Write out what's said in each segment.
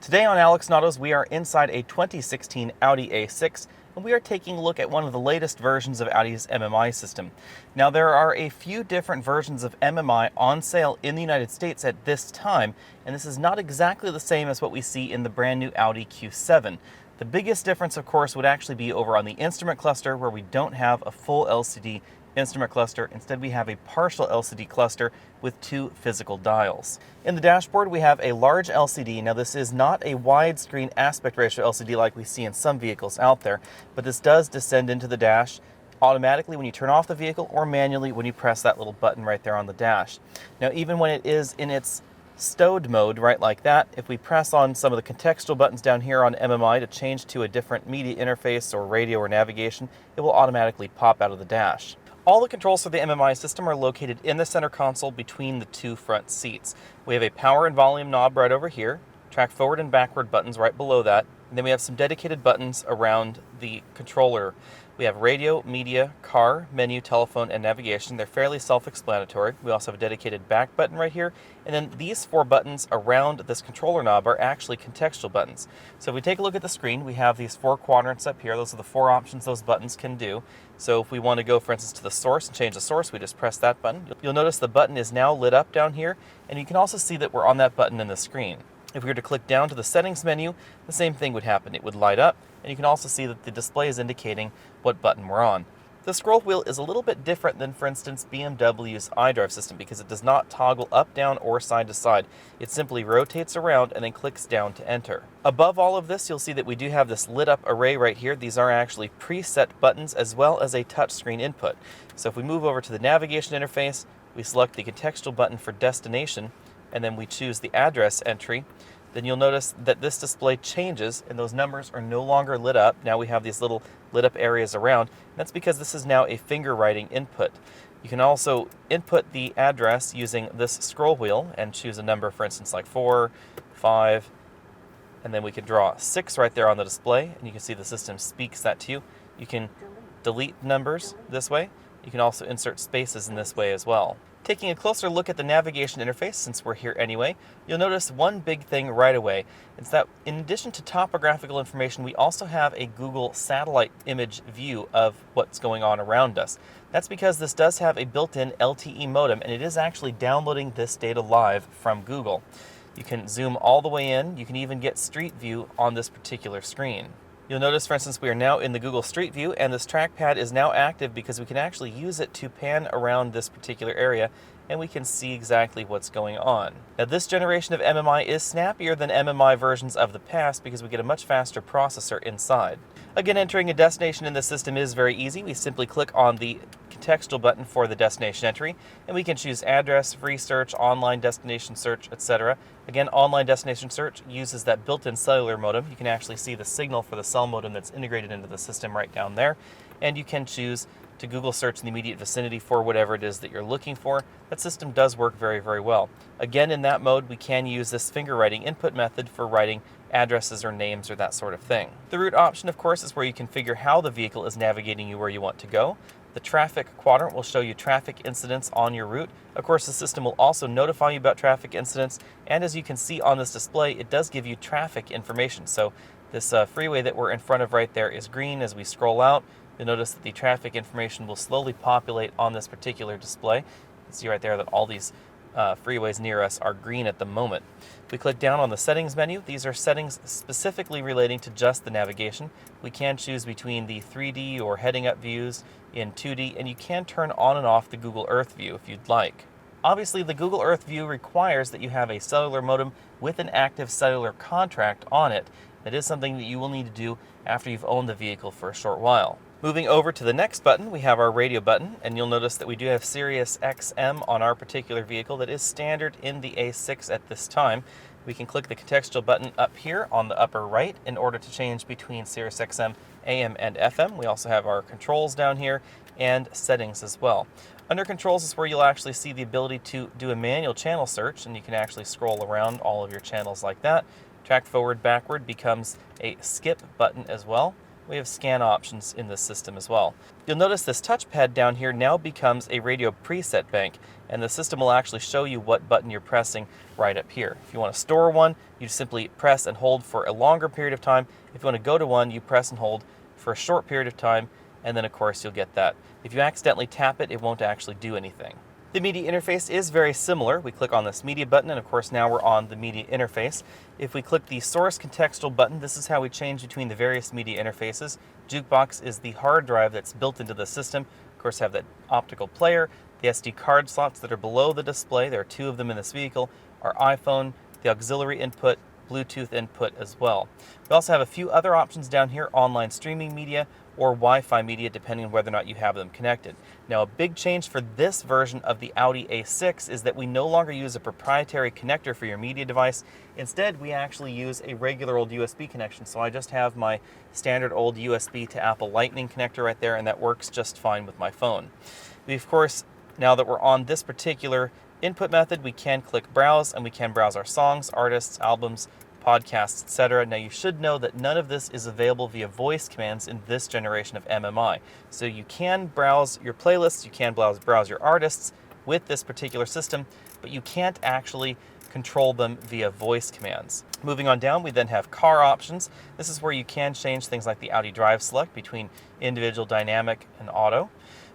Today on Alex Autos, we are inside a 2016 Audi A6, and we are taking a look at one of the latest versions of Audi's MMI system. Now, there are a few different versions of MMI on sale in the United States at this time, and this is not exactly the same as what we see in the brand new Audi Q7. The biggest difference, of course, would actually be over on the instrument cluster, where we don't have a full LCD instrument cluster. Instead, we have a partial LCD cluster with two physical dials. In the dashboard, we have a large LCD. Now, this is not a widescreen aspect ratio LCD like we see in some vehicles out there, but this does descend into the dash automatically when you turn off the vehicle or manually when you press that little button right there on the dash. Now, even when it is in its stowed mode, right like that, if we press on some of the contextual buttons down here on MMI to change to a different media interface or radio or navigation, it will automatically pop out of the dash. All the controls for the MMI system are located in the center console between the two front seats. We have a power and volume knob right over here, track forward and backward buttons right below that, and then we have some dedicated buttons around the controller. We have radio, media, car, menu, telephone, and navigation. They're fairly self-explanatory. We also have a dedicated back button right here, and then these four buttons around this controller knob are actually contextual buttons. So if we take a look at the screen, we have these four quadrants up here. Those are the four options those buttons can do. So if we want to go, for instance, to the source and change the source, we just press that button. You'll notice the button is now lit up down here, and you can also see that we're on that button in the screen. If we were to click down to the settings menu, the same thing would happen. It would light up, and you can also see that the display is indicating what button we're on. The scroll wheel is a little bit different than, for instance, BMW's iDrive system because it does not toggle up, down, or side to side. It simply rotates around and then clicks down to enter. Above all of this, you'll see that we do have this lit up array right here. These are actually preset buttons as well as a touchscreen input. So if we move over to the navigation interface, we select the contextual button for destination, and then we choose the address entry, then you'll notice that this display changes and those numbers are no longer lit up. Now we have these little lit up areas around. That's because this is now a finger writing input. You can also input the address using this scroll wheel and choose a number, for instance, like 4, 5, and then we can draw 6 right there on the display, and you can see the system speaks that to you. You can delete numbers this way. You can also insert spaces in this way as well. Taking a closer look at the navigation interface, since we're here anyway, you'll notice one big thing right away. It's that in addition to topographical information, we also have a Google satellite image view of what's going on around us. That's because this does have a built-in LTE modem, and it is actually downloading this data live from Google. You can zoom all the way in. You can even get Street View on this particular screen. You'll notice, for instance, we are now in the Google Street View, and this trackpad is now active because we can actually use it to pan around this particular area, and we can see exactly what's going on. Now, this generation of MMI is snappier than MMI versions of the past because we get a much faster processor inside. Again, entering a destination in the system is very easy. We simply click on the contextual button for the destination entry, and we can choose address, free search, online destination search, etc. Again, online destination search uses that built-in cellular modem. You can actually see the signal for the cell modem that's integrated into the system right down there, and you can choose to Google search in the immediate vicinity for whatever it is that you're looking for. That system does work very, very well. Again, in that mode, we can use this finger writing input method for writing addresses or names or that sort of thing. The route option, of course, is where you configure how the vehicle is navigating you where you want to go. The traffic quadrant will show you traffic incidents on your route. Of course, the system will also notify you about traffic incidents, and as you can see on this display, it does give you traffic information. So this freeway that we're in front of right there is green. As we scroll out, you'll notice that the traffic information will slowly populate on this particular display. You can see right there that all these freeways near us are green at the moment. If we click down on the settings menu, these are settings specifically relating to just the navigation. We can choose between the 3D or heading up views in 2D, and you can turn on and off the Google Earth view if you'd like. Obviously, the Google Earth view requires that you have a cellular modem with an active cellular contract on it. That is something that you will need to do after you've owned the vehicle for a short while. Moving over to the next button, we have our radio button, and you'll notice that we do have Sirius XM on our particular vehicle. That is standard in the A6 at this time. We can click the contextual button up here on the upper right in order to change between Sirius XM, AM, and FM. We also have our controls down here and settings as well. Under controls is where you'll actually see the ability to do a manual channel search, and you can actually scroll around all of your channels like that. Track forward, backward becomes a skip button as well. We have scan options in this system as well. You'll notice this touchpad down here now becomes a radio preset bank, and the system will actually show you what button you're pressing right up here. If you want to store one, you simply press and hold for a longer period of time. If you want to go to one, you press and hold for a short period of time, and then of course you'll get that. If you accidentally tap it, it won't actually do anything. The media interface is very similar. We click on this media button, and of course now we're on the media interface. If we click the source contextual button, this is how we change between the various media interfaces. Jukebox is the hard drive that's built into the system. Of course, have that optical player, the SD card slots that are below the display. There are 2 of them in this vehicle. Our iPhone, the auxiliary input, Bluetooth input as well. We also have a few other options down here: online streaming media or Wi-Fi media, depending on whether or not you have them connected. Now, a big change for this version of the Audi A6 is that we no longer use a proprietary connector for your media device. Instead, we actually use a regular old USB connection. So I just have my standard old USB to Apple Lightning connector right there, and that works just fine with my phone. We, of course, now that we're on this particular input method, we can click browse, and we can browse our songs, artists, albums, podcasts, etc. Now, you should know that none of this is available via voice commands in this generation of MMI. So you can browse your playlists, you can browse your artists with this particular system, but you can't actually control them via voice commands. Moving on down, we then have car options. This is where you can change things like the Audi Drive Select between individual, dynamic, and auto.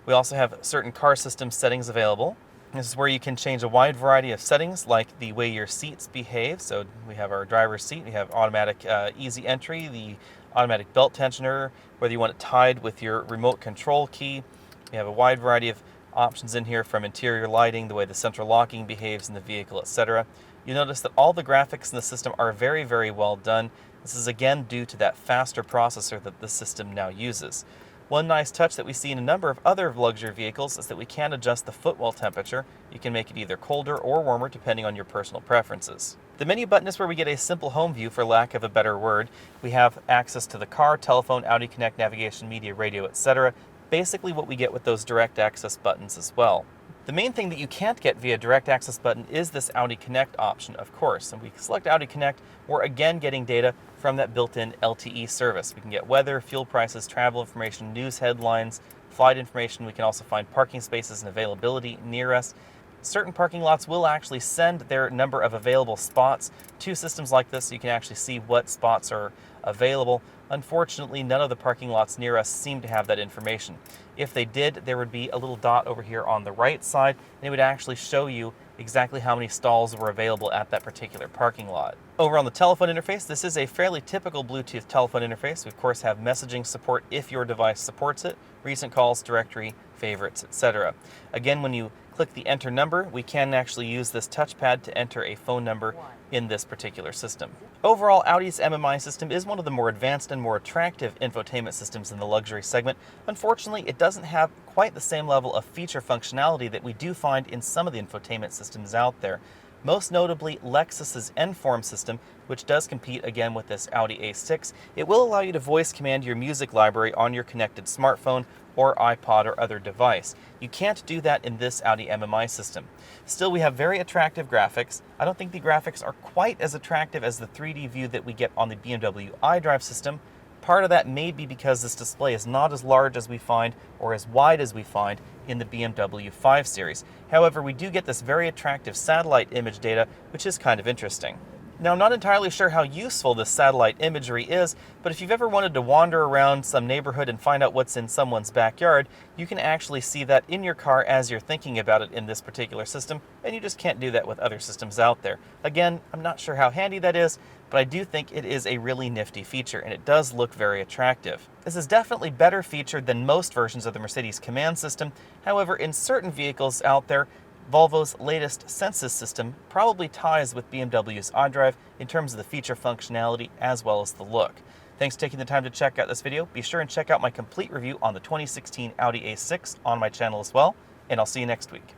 We also have certain car system settings available. This is where you can change a wide variety of settings, like the way your seats behave. So we have our driver's seat, we have automatic easy entry, the automatic belt tensioner, whether you want it tied with your remote control key. We have a wide variety of options in here, from interior lighting, the way the central locking behaves in the vehicle, etc. You'll notice that all the graphics in the system are very, very well done. This is again due to that faster processor that the system now uses. One nice touch that we see in a number of other luxury vehicles is that we can adjust the footwell temperature. You can make it either colder or warmer depending on your personal preferences. The menu button is where we get a simple home view, for lack of a better word. We have access to the car, telephone, Audi Connect, navigation, media, radio, etc. Basically what we get with those direct access buttons as well. The main thing that you can't get via direct access button is this Audi Connect option, of course. And we select Audi Connect, we're again getting data from that built-in LTE service. We can get weather, fuel prices, travel information, news headlines, flight information. We can also find parking spaces and availability near us. Certain parking lots will actually send their number of available spots to systems like this, so you can actually see what spots are available. Unfortunately, none of the parking lots near us seem to have that information. If they did, there would be a little dot over here on the right side, and it would actually show you exactly how many stalls were available at that particular parking lot. Over on the telephone interface, this is a fairly typical Bluetooth telephone interface. We of course have messaging support if your device supports it, recent calls, directory, favorites, etc. Again, when you click the enter number, we can actually use this touchpad to enter a phone number in this particular system. Overall, Audi's MMI system is one of the more advanced and more attractive infotainment systems in the luxury segment. Unfortunately, it doesn't have quite the same level of feature functionality that we do find in some of the infotainment systems out there. Most notably, Lexus's N-Form system, which does compete again with this Audi A6. It will allow you to voice command your music library on your connected smartphone or iPod or other device. You can't do that in this Audi MMI system. Still, we have very attractive graphics. I don't think the graphics are quite as attractive as the 3D view that we get on the BMW iDrive system. Part of that may be because this display is not as large as we find or as wide as we find in the BMW 5 Series. However, we do get this very attractive satellite image data, which is kind of interesting. Now, I'm not entirely sure how useful this satellite imagery is, but if you've ever wanted to wander around some neighborhood and find out what's in someone's backyard, you can actually see that in your car as you're thinking about it in this particular system, and you just can't do that with other systems out there. Again, I'm not sure how handy that is, but I do think it is a really nifty feature, and it does look very attractive. This is definitely better featured than most versions of the Mercedes command system. However, in certain vehicles out there, Volvo's latest Sensus system probably ties with BMW's iDrive in terms of the feature functionality as well as the look. Thanks for taking the time to check out this video. Be sure and check out my complete review on the 2016 Audi A6 on my channel as well, and I'll see you next week.